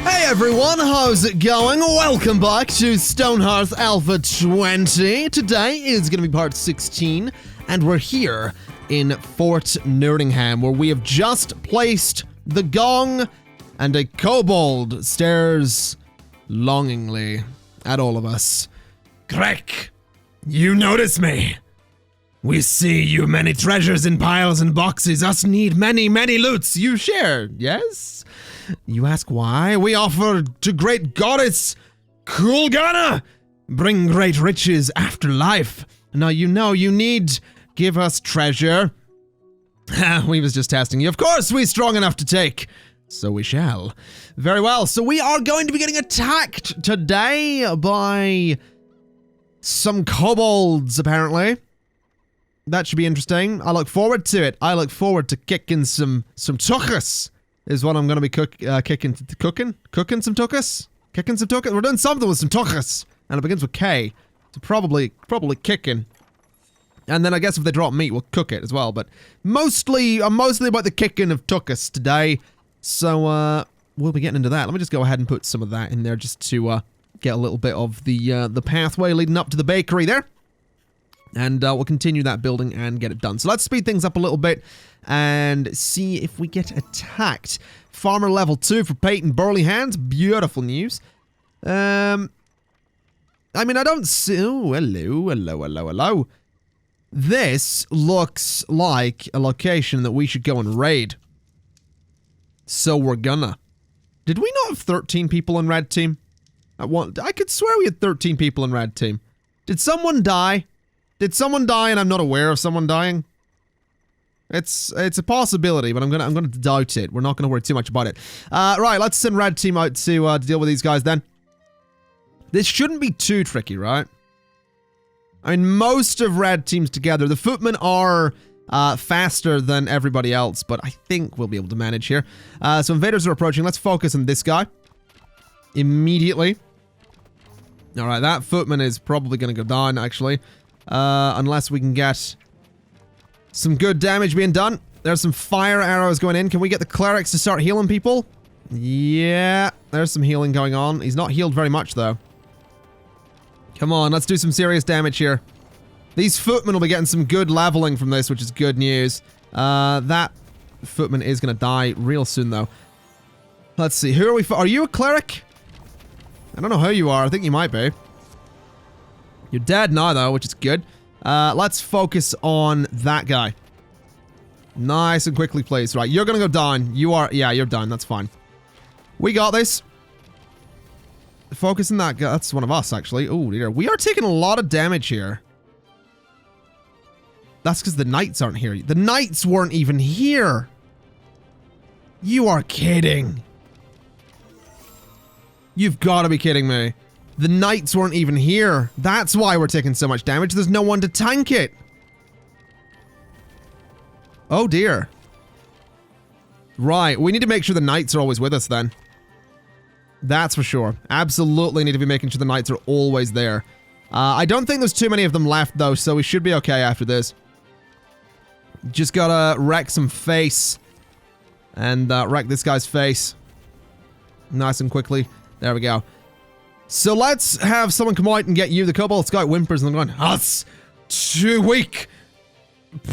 Hey everyone, how's it going? Welcome back to Stonehearth Alpha 20. Today is going to be part 16, and we're here in Fort Nerdingham, where we have just placed the gong, and a kobold stares longingly at all of us. Greg, you notice me? We see you many treasures in piles and boxes. Us need many, many loots. You share, yes? You ask why? We offer to great goddess Kulgana bring great riches after life. Now you know you need give us treasure. We was just testing you. Of course we strong enough to take. So we shall. Very well. So we are going to be getting attacked today by some kobolds, apparently. That should be interesting. I look forward to it. I look forward to kicking some tuchus. Is what I'm going to be cooking some tuchus? Kicking some tuchus? We're doing something with some tuchus. And it begins with K. So probably kicking. And then I guess if they drop meat, we'll cook it as well. But mostly about the kicking of tuchus today. So, we'll be getting into that. Let me just go ahead and put some of that in there just to, get a little bit of the pathway leading up to the bakery there. And we'll continue that building and get it done. So let's speed things up a little bit and see if we get attacked. Farmer level 2 for Peyton Burley Hands. Beautiful news. I mean, I don't see... Oh, hello. This looks like a location that we should go and raid. So we're gonna. Did we not have 13 people in red team? I could swear we had 13 people in red team. Did someone die? Did someone die and I'm not aware of someone dying? It's a possibility, but I'm gonna doubt it. We're not gonna worry too much about it. Right, let's send red team out to deal with these guys then. This shouldn't be too tricky, right? I mean, most of red teams together, the footmen are faster than everybody else, but I think we'll be able to manage here. So invaders are approaching. Let's focus on this guy immediately. All right, that footman is probably gonna go down actually. Unless we can get some good damage being done. There's some fire arrows going in. Can we get the clerics to start healing people? Yeah, there's some healing going on. He's not healed very much, though. Come on, let's do some serious damage here. These footmen will be getting some good leveling from this, which is good news. That footman is going to die real soon, though. Let's see. Who are we? Are you a cleric? I don't know who you are. I think you might be. You're dead now, though, which is good. Let's focus on that guy. Nice and quickly, please. Right, you're gonna go down. You are... Yeah, you're down. That's fine. We got this. Focus on that guy. That's one of us, actually. Oh, dear. We are taking a lot of damage here. That's because the knights aren't here. The knights weren't even here. You are kidding. You've got to be kidding me. The knights weren't even here. That's why we're taking so much damage. There's no one to tank it. Oh dear. Right, we need to make sure the knights are always with us then. That's for sure. Absolutely need to be making sure the knights are always there. I don't think there's too many of them left though, so we should be okay after this. Just gotta wreck some face. And wreck this guy's face. Nice and quickly. There we go. So let's have someone come out and get you. The kobold scout whimpers and they're going, "Us, too weak.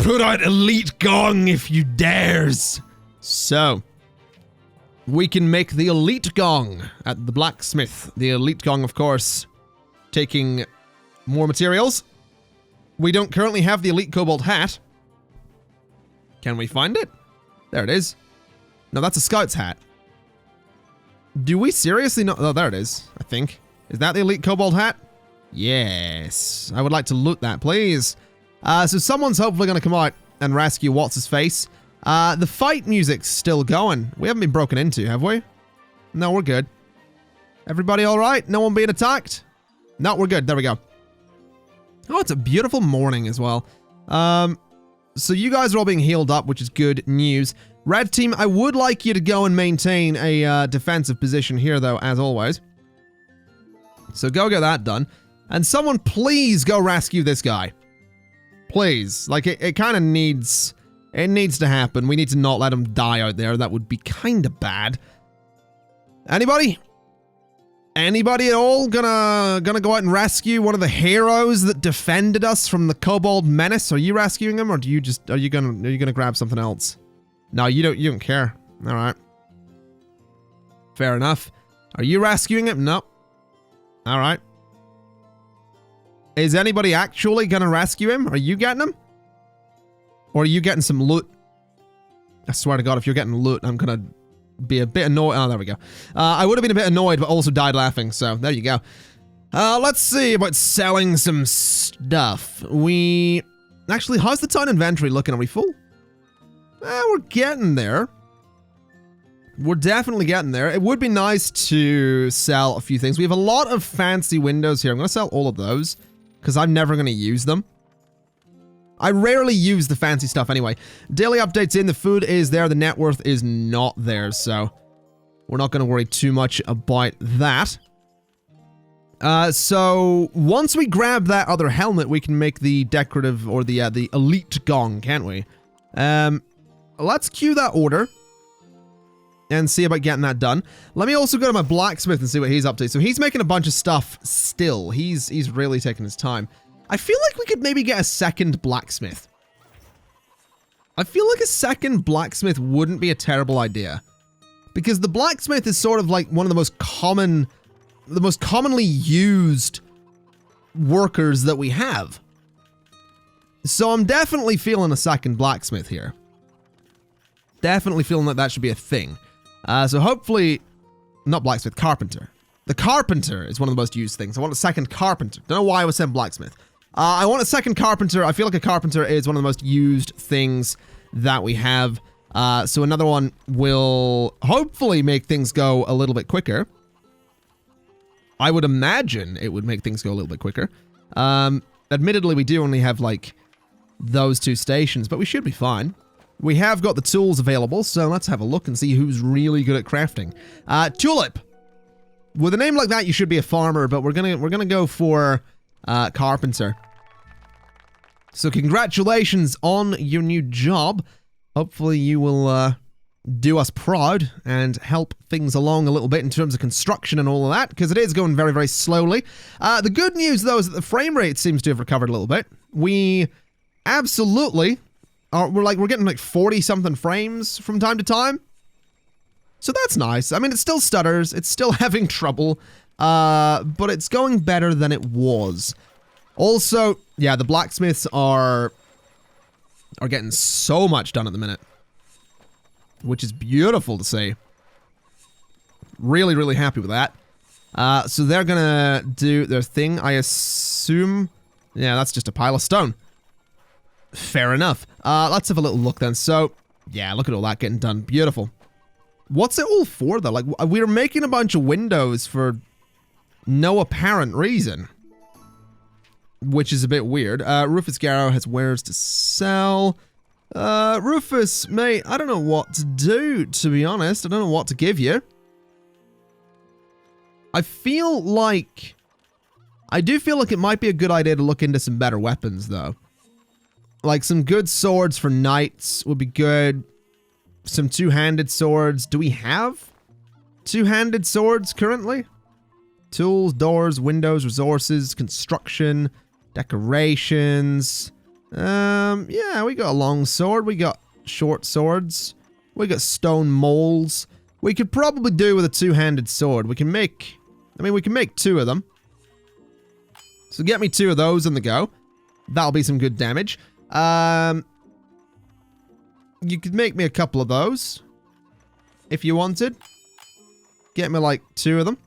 Put out elite gong if you dares." So, we can make the elite gong at the blacksmith. The elite gong, of course, taking more materials. We don't currently have the elite kobold hat. Can we find it? There it is. No, that's a scout's hat. Do we seriously not? Oh, there it is, I think. Is that the elite kobold hat? Yes. I would like to loot that, please. So someone's hopefully going to come out and rescue what's-his-face. The fight music's still going. We haven't been broken into, have we? No, we're good. Everybody all right? No one being attacked? No, we're good. There we go. Oh, it's a beautiful morning as well. So you guys are all being healed up, which is good news. Red team, I would like you to go and maintain a defensive position here, though, as always. So go get that done. And someone please go rescue this guy. Please. Like, it kind of needs... It needs to happen. We need to not let him die out there. That would be kind of bad. Anybody? Anybody at all gonna go out and rescue one of the heroes that defended us from the kobold menace? Are you rescuing him, or are you gonna grab something else? No, you don't care. All right. Fair enough. Are you rescuing him? No. All right. Is anybody actually gonna rescue him? Are you getting him? Or are you getting some loot? I swear to God, if you're getting loot, I'm gonna be a bit annoyed. Oh, there we go. I would have been a bit annoyed, but also died laughing, so there you go. Let's see about selling some stuff. Actually, how's the town inventory looking? Are we full? We're getting there. We're definitely getting there. It would be nice to sell a few things. We have a lot of fancy windows here. I'm going to sell all of those because I'm never going to use them. I rarely use the fancy stuff anyway. Daily updates in, the food is there, the net worth is not there, so we're not going to worry too much about that. So once we grab that other helmet, we can make the decorative or the elite gong, can't we? Let's queue that order and see about getting that done. Let me also go to my blacksmith and see what he's up to. So he's making a bunch of stuff still. He's really taking his time. I feel like we could maybe get a second blacksmith. I feel like a second blacksmith wouldn't be a terrible idea. Because the blacksmith is sort of like one of the most commonly used workers that we have. So I'm definitely feeling a second blacksmith here. Definitely feeling that that should be a thing. So hopefully, not blacksmith, carpenter. The carpenter is one of the most used things. I want a second carpenter. Don't know why I was saying blacksmith. I want a second carpenter. I feel like a carpenter is one of the most used things that we have. So another one will hopefully make things go a little bit quicker. I would imagine it would make things go a little bit quicker. Admittedly, we do only have like those two stations, but we should be fine. We have got the tools available, so let's have a look and see who's really good at crafting. Tulip. With a name like that, you should be a farmer, but we're gonna go for carpenter. So congratulations on your new job. Hopefully you will do us proud and help things along a little bit in terms of construction and all of that, because it is going very, very slowly. The good news, though, is that the frame rate seems to have recovered a little bit. We absolutely we're getting like 40-something frames from time to time. So that's nice. I mean, it still stutters. It's still having trouble. But it's going better than it was. Also, yeah, the blacksmiths are getting so much done at the minute. Which is beautiful to see. Really, really happy with that. So they're gonna do their thing, I assume. Yeah, that's just a pile of stone. Fair enough. Let's have a little look then. So, yeah, look at all that getting done. Beautiful. What's it all for, though? Like, we're making a bunch of windows for no apparent reason. Which is a bit weird. Rufus Garrow has wares to sell. Rufus, mate, I don't know what to do, to be honest. I don't know what to give you. I do feel like it might be a good idea to look into some better weapons, though. Like, some good swords for knights would be good. Some two-handed swords. Do we have two-handed swords currently? Tools, doors, windows, resources, construction, decorations. Yeah, we got a long sword. We got short swords. We got stone molds. We could probably do with a two-handed sword. We can make two of them. So get me two of those on the go. That'll be some good damage. You could make me a couple of those. If you wanted. Get me like two of them.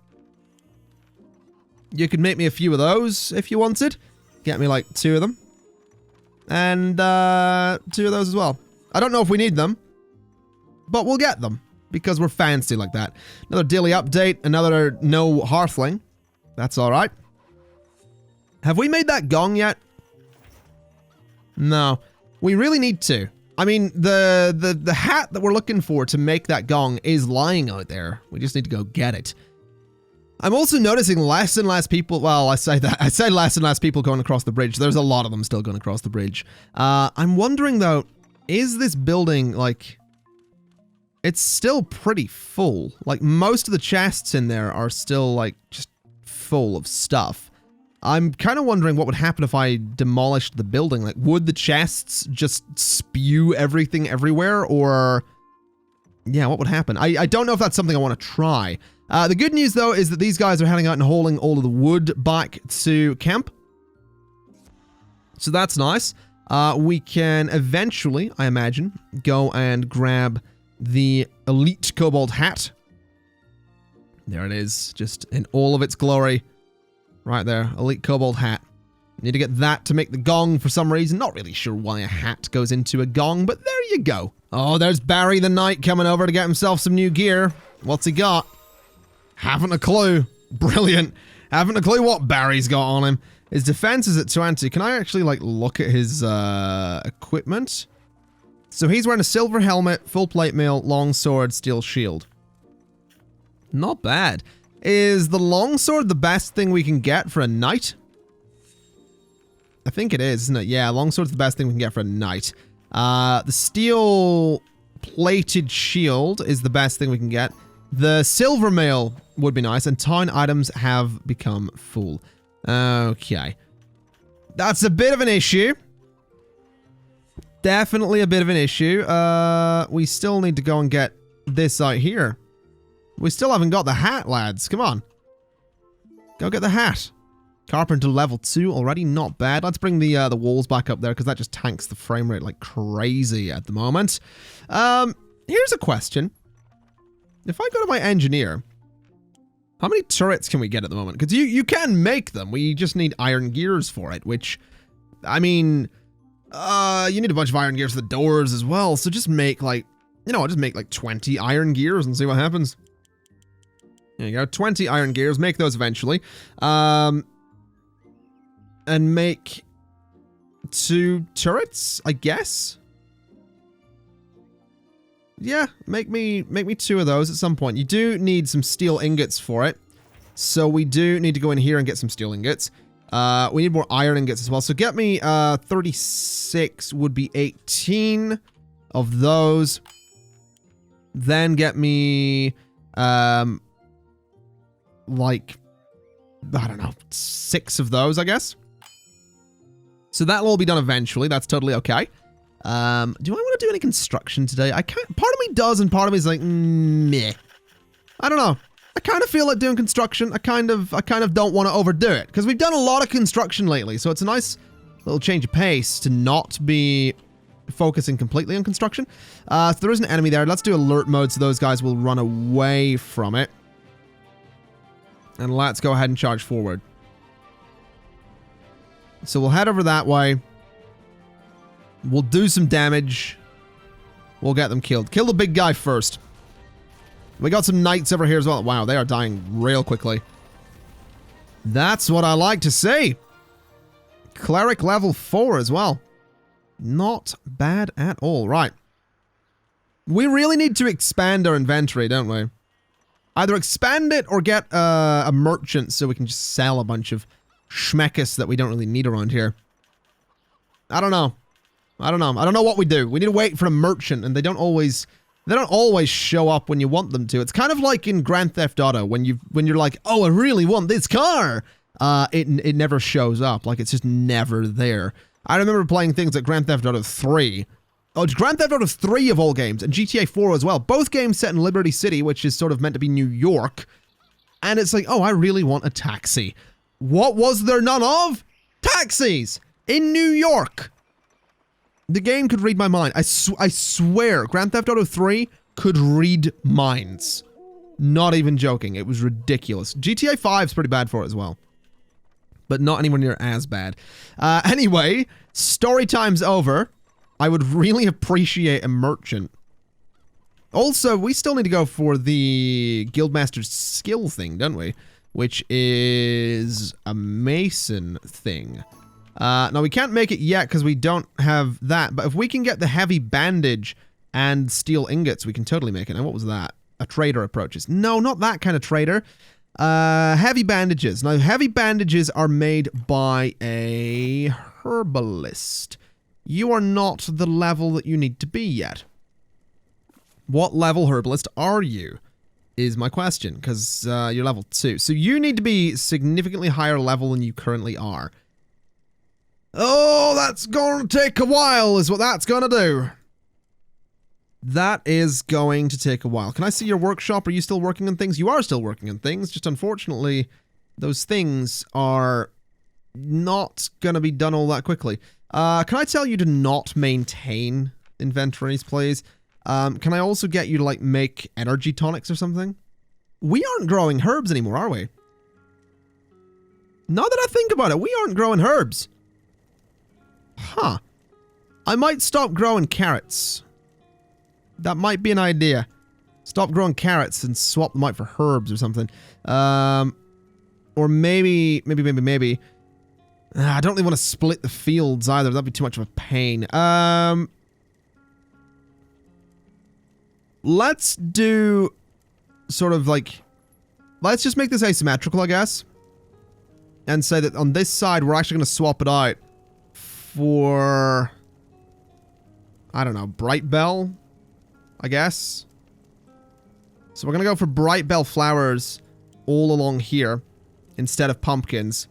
You could make me a few of those if you wanted. Get me like two of them. And two of those as well. I don't know if we need them. But we'll get them. Because we're fancy like that. Another daily update. Another no hearthling. That's alright. Have we made that gong yet? No. We really need to. I mean, the hat that we're looking for to make that gong is lying out there. We just need to go get it. I'm also noticing less and less people, well, I say less and less people going across the bridge. There's a lot of them still going across the bridge. I'm wondering, though, is this building, like, it's still pretty full. Like, most of the chests in there are still, like, just full of stuff. I'm kind of wondering what would happen if I demolished the building. Like, would the chests just spew everything everywhere, or... yeah, what would happen? I don't know if that's something I want to try. The good news, though, is that these guys are heading out and hauling all of the wood back to camp. So that's nice. We can eventually, I imagine, go and grab the Elite Cobalt hat. There it is, just in all of its glory. Right there, Elite Cobalt hat. Need to get that to make the gong for some reason. Not really sure why a hat goes into a gong, but there you go. Oh, there's Barry the Knight coming over to get himself some new gear. What's he got? Haven't a clue. Brilliant. Haven't a clue what Barry's got on him. His defense is at 20. Can I actually, like, look at his equipment? So he's wearing a silver helmet, full plate mail, long sword, steel shield. Not bad. Is the longsword the best thing we can get for a knight? I think it is, isn't it? Yeah, longsword's the best thing we can get for a knight. The steel plated shield is the best thing we can get. The silver mail would be nice, and town items have become full. Okay. That's a bit of an issue. Definitely a bit of an issue. We still need to go and get this out here. We still haven't got the hat, lads. Come on. Go get the hat. Carpenter level 2 already, not bad. Let's bring the walls back up there, because that just tanks the frame rate like crazy at the moment. Here's a question. If I go to my engineer, how many turrets can we get at the moment? Because you can make them. We just need iron gears for it, which, I mean, you need a bunch of iron gears for the doors as well. So just make like, just make like 20 iron gears and see what happens. There you go, 20 iron gears. Make those eventually. And make 2 turrets, I guess. Yeah, make me 2 of those at some point. You do need some steel ingots for it. So we do need to go in here and get some steel ingots. We need more iron ingots as well. So get me 36 would be 18 of those. Then get me like, I don't know, 6 of those, I guess. So that'll all be done eventually. That's totally okay. Do I want to do any construction today? I can't. Part of me does, and part of me is like, meh. I don't know. I kind of feel like doing construction. I kind of don't want to overdo it, because we've done a lot of construction lately. So it's a nice little change of pace to not be focusing completely on construction. So there is an enemy there. Let's do alert mode so those guys will run away from it. And let's go ahead and charge forward. So we'll head over that way. We'll do some damage. We'll get them killed. Kill the big guy first. We got some knights over here as well. Wow, they are dying real quickly. That's what I like to see. Cleric level 4 as well. Not bad at all. Right. We really need to expand our inventory, don't we? Either expand it or get a merchant so we can just sell a bunch of schmeckus that we don't really need around here. I don't know. I don't know what we do. We need to wait for a merchant, and they don't always show up when you want them to. It's kind of like in Grand Theft Auto when you're like, oh, I really want this car. It never shows up. Like, it's just never there. I remember playing things like Grand Theft Auto 3. Oh, it's Grand Theft Auto 3 of all games, and GTA 4 as well. Both games set in Liberty City, which is sort of meant to be New York. And it's like, oh, I really want a taxi. What was there none of? Taxis! In New York! The game could read my mind. I swear, Grand Theft Auto 3 could read minds. Not even joking. It was ridiculous. GTA 5 is pretty bad for it as well. But not anywhere near as bad. Anyway, story time's over. I would really appreciate a merchant. Also, we still need to go for the Guildmaster's skill thing, don't we? Which is a mason thing. Now, we can't make it yet because we don't have that. But if we can get the heavy bandage and steel ingots, we can totally make it. Now, what was that? A trader approaches. No, not that kind of trader. Heavy bandages. Now, heavy bandages are made by a herbalist. You are not the level that you need to be yet. What level herbalist are you? Is my question, because you're level 2. So you need to be significantly higher level than you currently are. Oh, that's going to take a while, is what that's going to do. That is going to take a while. Can I see your workshop? Are you still working on things? You are still working on things, just unfortunately, those things are not going to be done all that quickly. Can I tell you to not maintain inventories, please? Can I also get you to, like, make energy tonics or something? We aren't growing herbs anymore, are we? Now that I think about it, we aren't growing herbs. Huh. I might stop growing carrots. That might be an idea. Stop growing carrots and swap them out for herbs or something. Or maybe. I don't really want to split the fields either. That'd be too much of a pain. Let's do sort of like, let's just make this asymmetrical, I guess. And say that on this side, we're actually going to swap it out for, I don't know, Bright Bell, I guess. So we're going to go for Bright Bell flowers all along here instead of pumpkins.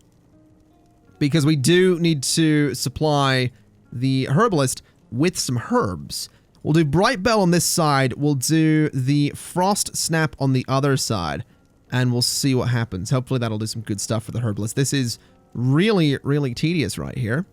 Because we do need to supply the herbalist with some herbs. We'll do Bright Bell on this side. We'll do the Frost Snap on the other side. And we'll see what happens. Hopefully that'll do some good stuff for the herbalist. This is really, really tedious right here.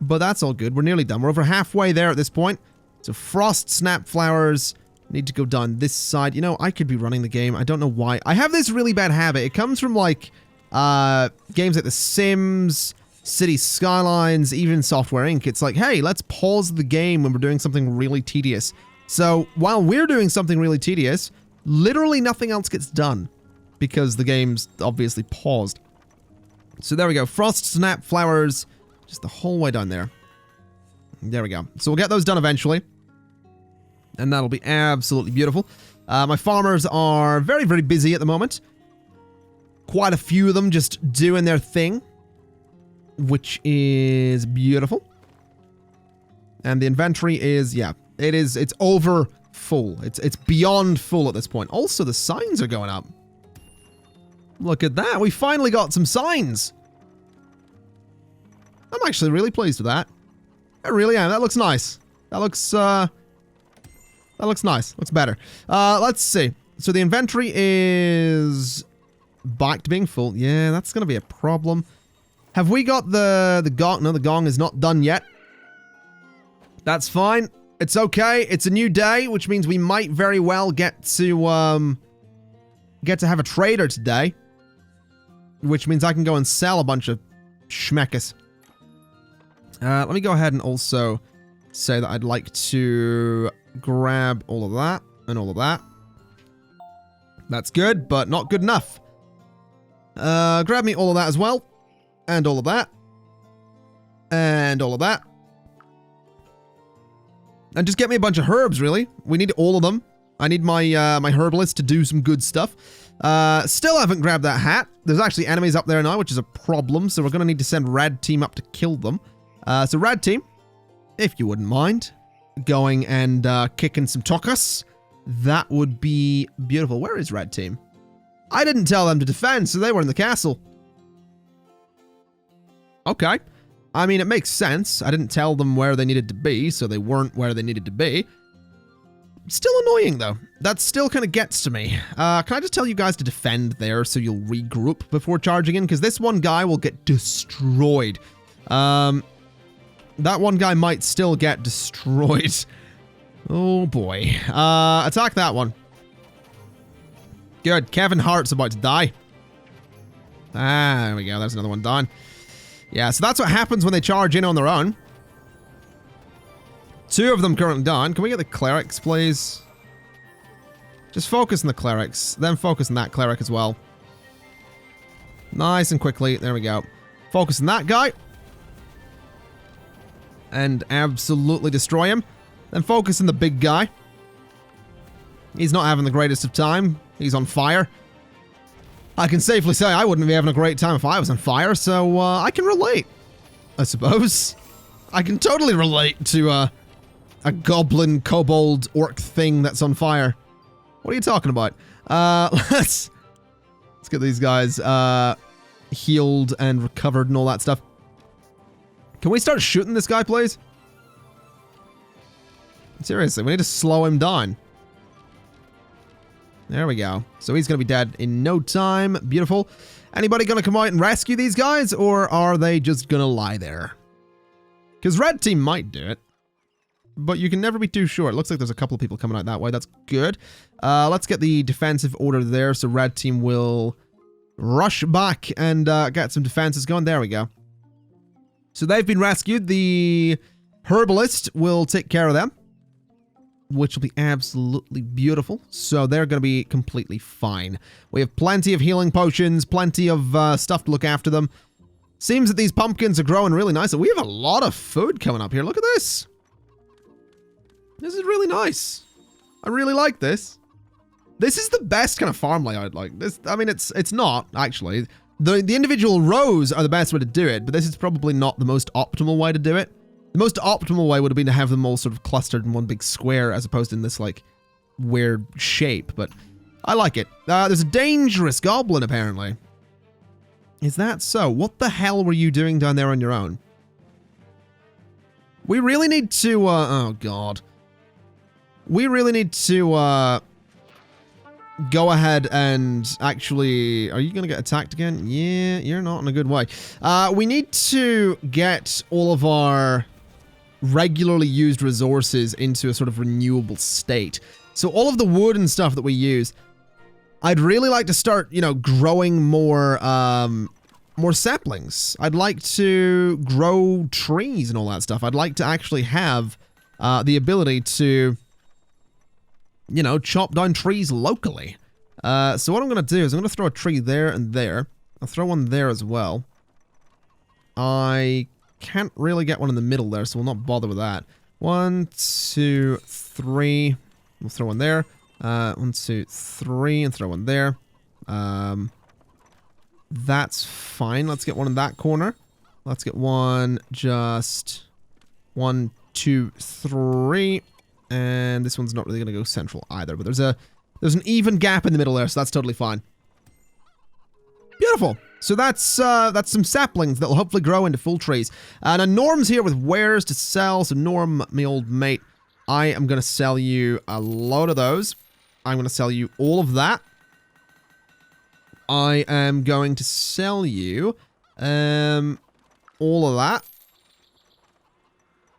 But that's all good. We're nearly done. We're over halfway there at this point. So Frost Snap flowers need to go down this side. You know, I could be running the game. I don't know why. I have this really bad habit. It comes from like games like The Sims, City Skylines, even Software Inc. It's like, hey, let's pause the game when we're doing something really tedious. So while we're doing something really tedious, literally nothing else gets done because the game's obviously paused. So there we go. Frost Snap flowers just the whole way down there. There we go. So we'll get those done eventually. And that'll be absolutely beautiful. My farmers are very, very busy at the moment. Quite a few of them just doing their thing, which is beautiful. And the inventory is, yeah, it's over full. It's beyond full at this point. Also, the signs are going up. Look at that. We finally got some signs. I'm actually really pleased with that. I really am. That looks nice. That looks nice. Looks better. Let's see. So the inventory is back to being full. Yeah, that's going to be a problem. Have we got the gong? No, the gong is not done yet. That's fine. It's okay. It's a new day, which means we might very well get to have a trader today. Which means I can go and sell a bunch of schmeckers. Let me go ahead and also say that I'd like to grab all of that and all of that. That's good, but not good enough. Grab me all of that as well. And all of that. And all of that. And just get me a bunch of herbs, really. We need all of them. I need my my herbalist to do some good stuff. Still haven't grabbed that hat. There's actually enemies up there now, which is a problem. So we're going to need to send Rad Team up to kill them. So Rad Team, if you wouldn't mind going and kicking some tocas, that would be beautiful. Where is Rad Team? I didn't tell them to defend, so they were in the castle. Okay. I mean, it makes sense. I didn't tell them where they needed to be, so they weren't where they needed to be. Still annoying, though. That still kind of gets to me. Can I just tell you guys to defend there so you'll regroup before charging in? Because this one guy will get destroyed. That one guy might still get destroyed. Oh, boy. Attack that one. Good. Kevin Hart's about to die. Ah, there we go. There's another one done. Yeah, so that's what happens when they charge in on their own. 2 of them currently done. Can we get the clerics, please? Just focus on the clerics. Then focus on that cleric as well. Nice and quickly. There we go. Focus on that guy. And absolutely destroy him. Then focus on the big guy. He's not having the greatest of time. He's on fire. I can safely say I wouldn't be having a great time if I was on fire, so I can relate, I suppose. I can totally relate to a goblin, kobold, orc thing that's on fire. What are you talking about? Let's get these guys healed and recovered and all that stuff. Can we start shooting this guy, please? Seriously, we need to slow him down. There we go. So he's going to be dead in no time. Beautiful. Anybody going to come out and rescue these guys, or are they just going to lie there? Because red team might do it, but you can never be too sure. It looks like there's a couple of people coming out that way. That's good. Let's get the defensive order there, so red team will rush back and get some defenses going. There we go. So they've been rescued. The herbalist will take care of them, which will be absolutely beautiful. So they're going to be completely fine. We have plenty of healing potions, plenty of stuff to look after them. Seems that these pumpkins are growing really nice. We have a lot of food coming up here. Look at this. This is really nice. I really like this. This is the best kind of farm layout. Like this, I mean, it's not actually. The individual rows are the best way to do it, but this is probably not the most optimal way to do it. The most optimal way would have been to have them all sort of clustered in one big square as opposed to in this, like, weird shape, but I like it. There's a dangerous goblin, apparently. Is that so? What the hell were you doing down there on your own? We really need to, oh god. We really need to, go ahead and actually... Are you going to get attacked again? Yeah, you're not in a good way. We need to get all of our regularly used resources into a sort of renewable state. So all of the wood and stuff that we use, I'd really like to start, you know, growing more, more saplings. I'd like to grow trees and all that stuff. I'd like to actually have the ability to, you know, chop down trees locally. So what I'm going to do is I'm going to throw a tree there and there. I'll throw one there as well. I can't really get one in the middle there, so we'll not bother with that. 1, 2, 3. We'll throw one there. 1, 2, 3, and throw one there. That's fine. Let's get one in that corner. Let's get one just 1, 2, 3. And this one's not really going to go central either, but there's an even gap in the middle there, so that's totally fine. Beautiful. So that's some saplings that will hopefully grow into full trees. Now Norm's here with wares to sell. So Norm, my old mate, I am going to sell you a load of those. I'm going to sell you all of that. I am going to sell you all of that.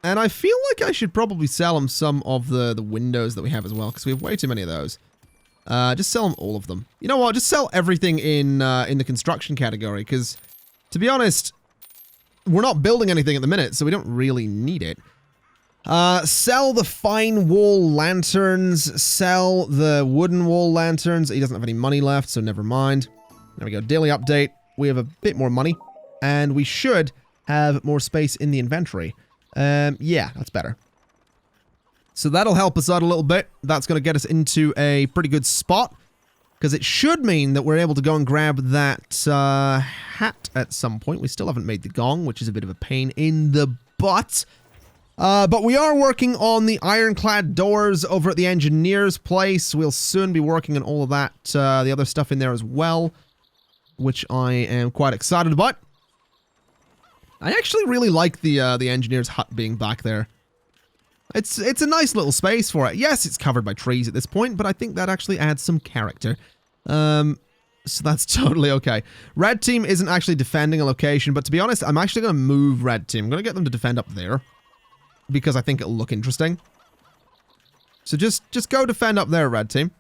And I feel like I should probably sell him some of the windows that we have as well, because we have way too many of those. Just sell them all of them. You know what? Just sell everything in the construction category, because, to be honest, we're not building anything at the minute, so we don't really need it. Sell the fine wall lanterns. Sell the wooden wall lanterns. He doesn't have any money left, so never mind. There we go. Daily update. We have a bit more money, and we should have more space in the inventory. Yeah, that's better. So that'll help us out a little bit. That's going to get us into a pretty good spot, because it should mean that we're able to go and grab that hat at some point. We still haven't made the gong, which is a bit of a pain in the butt. But we are working on the ironclad doors over at the engineer's place. We'll soon be working on all of that, the other stuff in there as well, which I am quite excited about. I actually really like the engineer's hut being back there. It's a nice little space for it. Yes, it's covered by trees at this point, but I think that actually adds some character. So that's totally okay. Red team isn't actually defending a location, but to be honest, I'm actually going to move red team. I'm going to get them to defend up there, because I think it'll look interesting. So just go defend up there, red team.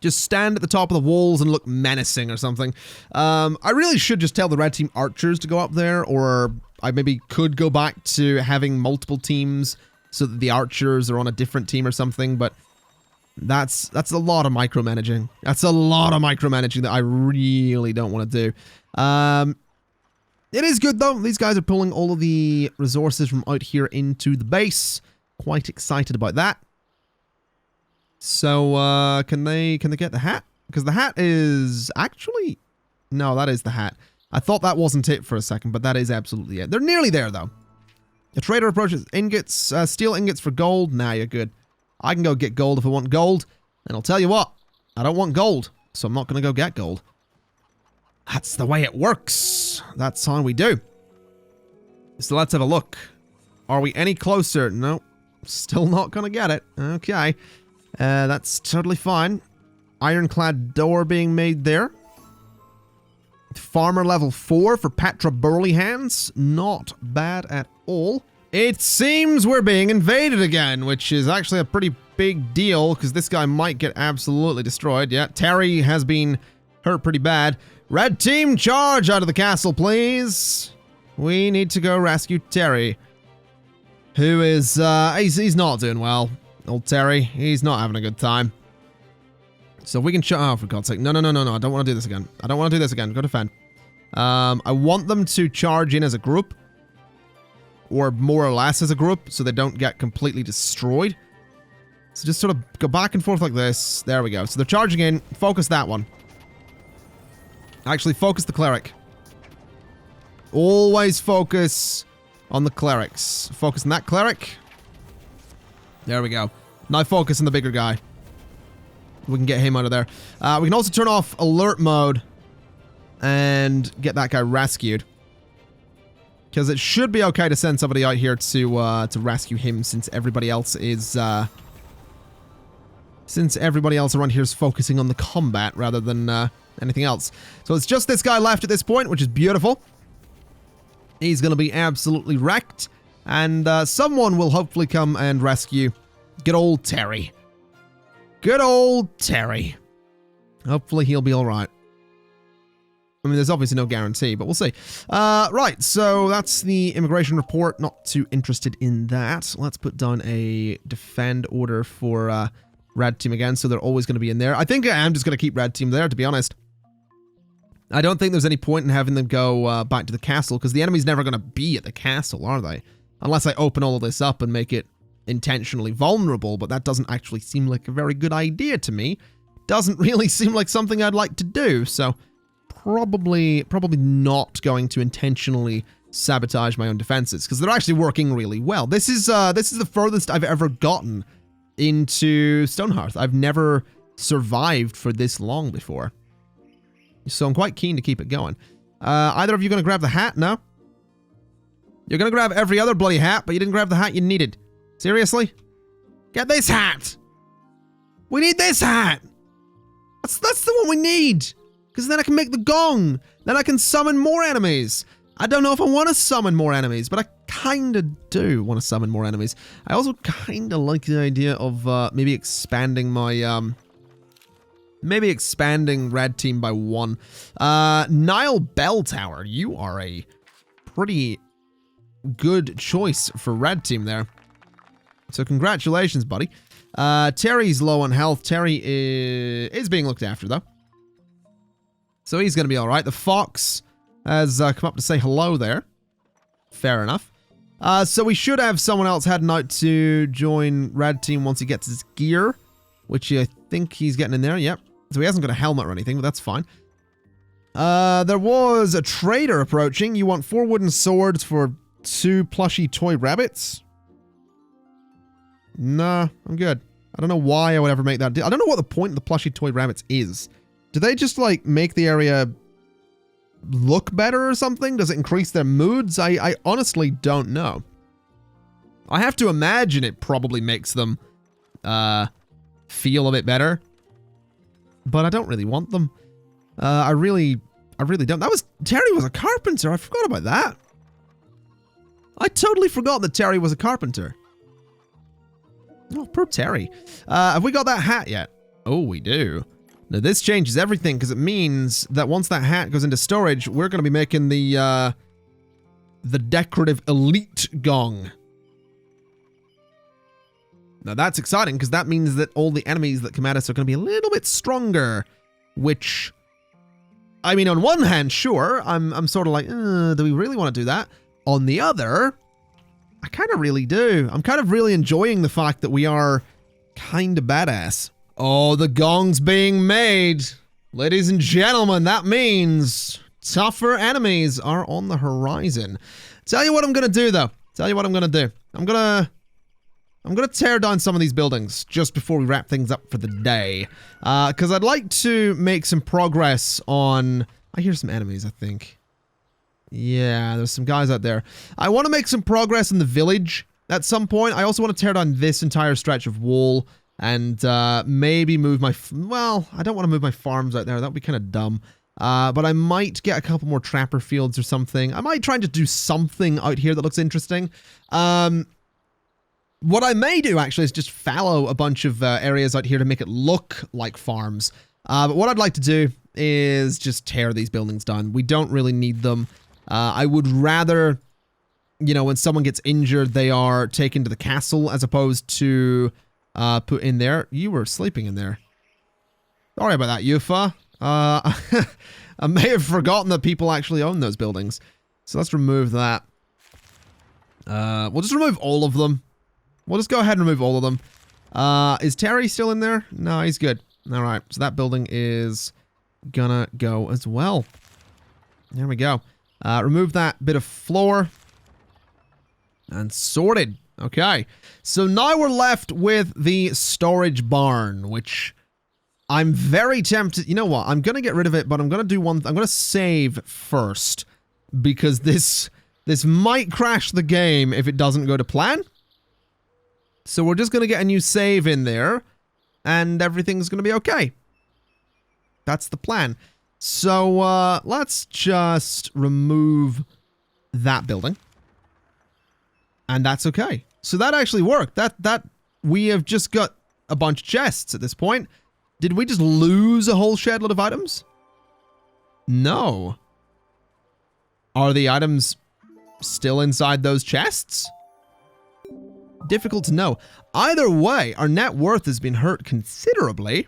Just stand at the top of the walls and look menacing or something. I really should just tell the red team archers to go up there, or I maybe could go back to having multiple teams so that the archers are on a different team or something, but that's a lot of micromanaging. That's a lot of micromanaging that I really don't want to do. It is good though. These guys are pulling all of the resources from out here into the base. Quite excited about that. So, can they get the hat? Because the hat is actually... No, that is the hat. I thought that wasn't it for a second, but that is absolutely it. They're nearly there, though. A trader approaches ingots, steel ingots for gold. Nah, you're good. I can go get gold if I want gold. And I'll tell you what, I don't want gold, so I'm not going to go get gold. That's the way it works. That's how we do. So let's have a look. Are we any closer? No, still not going to get it. Okay, that's totally fine. Ironclad door being made there. Farmer level 4 for Patra Burley hands. Not bad at all. It seems we're being invaded again, which is actually a pretty big deal because this guy might get absolutely destroyed. Yeah, Terry has been hurt pretty bad. Red team, charge out of the castle, please. We need to go rescue Terry, who is, he's not doing well. Old Terry, he's not having a good time. So if we can oh, for God's sake. No. I don't want to do this again. I don't want to do this again. Go defend. I want them to charge in as a group. Or more or less as a group, so they don't get completely destroyed. So just sort of go back and forth like this. There we go. So they're charging in. Focus that one. Actually, focus the cleric. Always focus on the clerics. Focus on that cleric. There we go. Now focus on the bigger guy. We can get him out of there. We can also turn off alert mode and get that guy rescued. Because it should be okay to send somebody out here to rescue him, since everybody else is around here is focusing on the combat rather than anything else. So it's just this guy left at this point, which is beautiful. He's going to be absolutely wrecked, and someone will hopefully come and rescue good old Terry. Good old Terry. Hopefully he'll be all right. I mean, there's obviously no guarantee, but we'll see. Right, so that's the immigration report. Not too interested in that. Let's put down a defend order for Red Team again, so they're always going to be in there. I think I am just going to keep Red Team there, to be honest. I don't think there's any point in having them go back to the castle, because the enemy's never going to be at the castle, are they? Unless I open all of this up and make it intentionally vulnerable, but that doesn't actually seem like a very good idea to me. Doesn't really seem like something I'd like to do, so probably not going to intentionally sabotage my own defenses, because they're actually working really well. This is the furthest I've ever gotten into Stonehearth. I've never survived for this long before, so I'm quite keen to keep it going. Either of you going to grab the hat? No? You're going to grab every other bloody hat, but you didn't grab the hat you needed. Seriously? Get this hat! We need this hat! That's the one we need! Because then I can make the gong! Then I can summon more enemies! I don't know if I want to summon more enemies, but I kinda do want to summon more enemies. I also kinda like the idea of maybe expanding my, maybe expanding Red Team by 1. Nile Bell Tower, you are a pretty good choice for Red Team there. So congratulations, buddy. Terry's low on health. Terry is being looked after, though. So he's going to be alright. The Fox has come up to say hello there. Fair enough. So we should have someone else heading out to join Red Team once he gets his gear, which I think he's getting in there. Yep. So he hasn't got a helmet or anything, but that's fine. There was a trader approaching. You want 4 wooden swords for 2 plushy toy rabbits? Nah, I'm good. I don't know why I would ever make that deal. I don't know what the point of the plushy toy rabbits is. Do they just, like, make the area look better or something? Does it increase their moods? I honestly don't know. I have to imagine it probably makes them feel a bit better. But I don't really want them. I really don't. Terry was a carpenter. I forgot about that. I totally forgot that Terry was a carpenter. Oh, poor Terry. Have we got that hat yet? Oh, we do. Now, this changes everything, because it means that once that hat goes into storage, we're going to be making the decorative elite gong. Now, that's exciting, because that means that all the enemies that come at us are going to be a little bit stronger, which, I mean, on one hand, sure, I'm sort of like, do we really want to do that? On the other, I kind of really do. I'm kind of really enjoying the fact that we are kind of badass. Oh, the gong's being made. Ladies and gentlemen, that means tougher enemies are on the horizon. Tell you what I'm going to do, though. Tell you what I'm gonna do. I'm gonna tear down some of these buildings just before we wrap things up for the day. Because I'd like to make some progress on... I hear some enemies, I think. Yeah, there's some guys out there. I want to make some progress in the village at some point. I also want to tear down this entire stretch of wall and maybe move my... Well, I don't want to move my farms out there. That would be kind of dumb. But I might get a couple more trapper fields or something. I might try to do something out here that looks interesting. What I may do, actually, is just fallow a bunch of areas out here to make it look like farms. But what I'd like to do is just tear these buildings down. We don't really need them. I would rather, you know, when someone gets injured, they are taken to the castle as opposed to put in there. You were sleeping in there. Sorry about that, Yufa. I may have forgotten that people actually own those buildings. So let's remove that. We'll just remove all of them. We'll just go ahead and remove all of them. Is Terry still in there? No, he's good. All right, so that building is gonna go as well. There we go. Remove that bit of floor. And sorted. Okay. So now we're left with the storage barn, which I'm very tempted. You know what? I'm gonna get rid of it, but I'm gonna do one. I'm gonna save first because this might crash the game if it doesn't go to plan. So we're just going to get a new save in there, and everything's going to be okay. That's the plan. So, let's just remove that building. And that's okay. So that actually worked. That we have just got a bunch of chests at this point. Did we just lose a whole shed load of items? No. Are the items still inside those chests? Difficult to know. Either way, our net worth has been hurt considerably.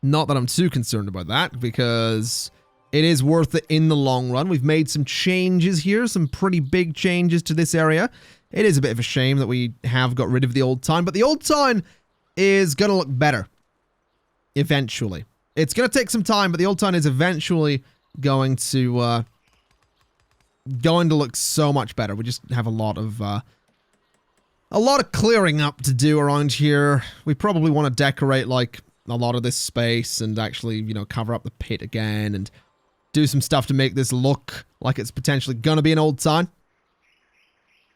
Not that I'm too concerned about that, because it is worth it in the long run. We've made some changes here, some pretty big changes to this area. It is a bit of a shame that we have got rid of the old town, but the old town is going to look better. Eventually. It's going to take some time, but the old town is eventually going to look so much better. We just have a lot of clearing up to do around here. We probably want to decorate, like, a lot of this space and actually, you know, cover up the pit again and do some stuff to make this look like it's potentially gonna be an old town.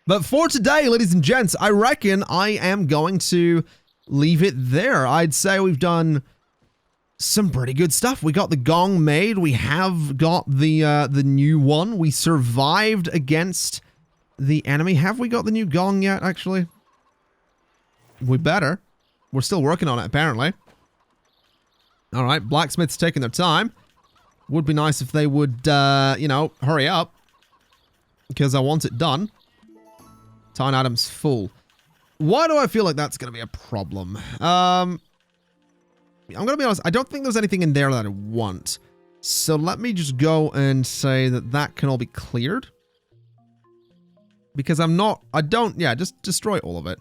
But for today, ladies and gents, I reckon I am going to leave it there. I'd say we've done some pretty good stuff. We got the gong made. We have got the new one. We survived against the enemy. Have we got the new gong yet, actually? We better. We're still working on it, apparently. Alright, blacksmith's taking their time. Would be nice if they would, you know, hurry up. Because I want it done. Town item's full. Why do I feel like that's going to be a problem? I'm going to be honest, I don't think there's anything in there that I want. So let me just go and say that that can all be cleared. Because just destroy all of it.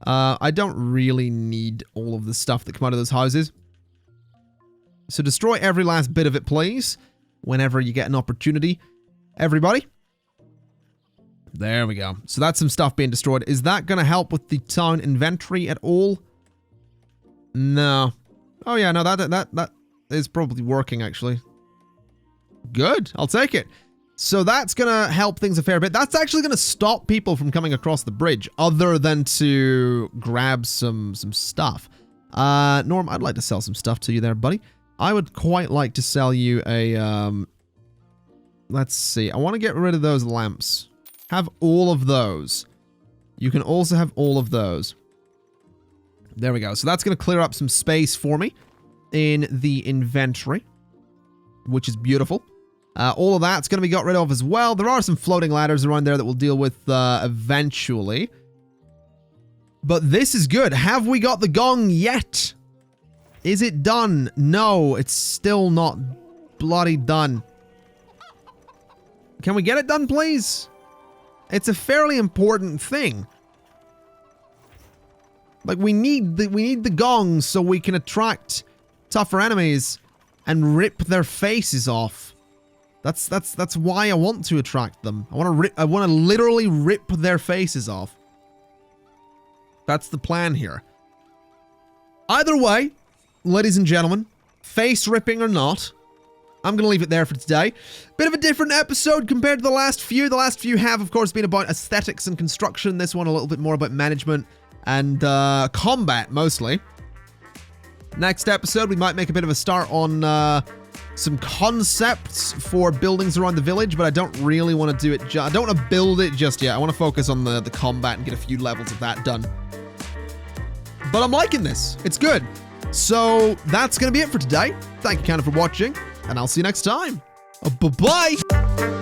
I don't really need all of the stuff that come out of those houses. So destroy every last bit of it, please. Whenever you get an opportunity. Everybody. There we go. So that's some stuff being destroyed. Is that going to help with the town inventory at all? No. Oh yeah, no, that is probably working, actually. Good. I'll take it. So that's going to help things a fair bit. That's actually going to stop people from coming across the bridge, other than to grab some stuff. Norm, I'd like to sell some stuff to you there, buddy. I would quite like to sell you a, let's see. I want to get rid of those lamps. Have all of those. You can also have all of those. There we go. So that's going to clear up some space for me in the inventory, which is beautiful. All of that's going to be got rid of as well. There are some floating ladders around there that we'll deal with eventually. But this is good. Have we got the gong yet? Is it done? No, it's still not bloody done. Can we get it done, please? It's a fairly important thing. Like, we need the gong so we can attract tougher enemies and rip their faces off. That's why I want to attract them. I want to literally rip their faces off. That's the plan here. Either way, ladies and gentlemen, face ripping or not, I'm going to leave it there for today. Bit of a different episode compared to the last few. The last few have, of course, been about aesthetics and construction. This one a little bit more about management and combat, mostly. Next episode, we might make a bit of a start on some concepts for buildings around the village, but I don't really want to do it. I don't want to build it just yet. I want to focus on the combat and get a few levels of that done. But I'm liking this. It's good. So that's going to be it for today. Thank you, Cannon, for watching, and I'll see you next time. Bye-bye.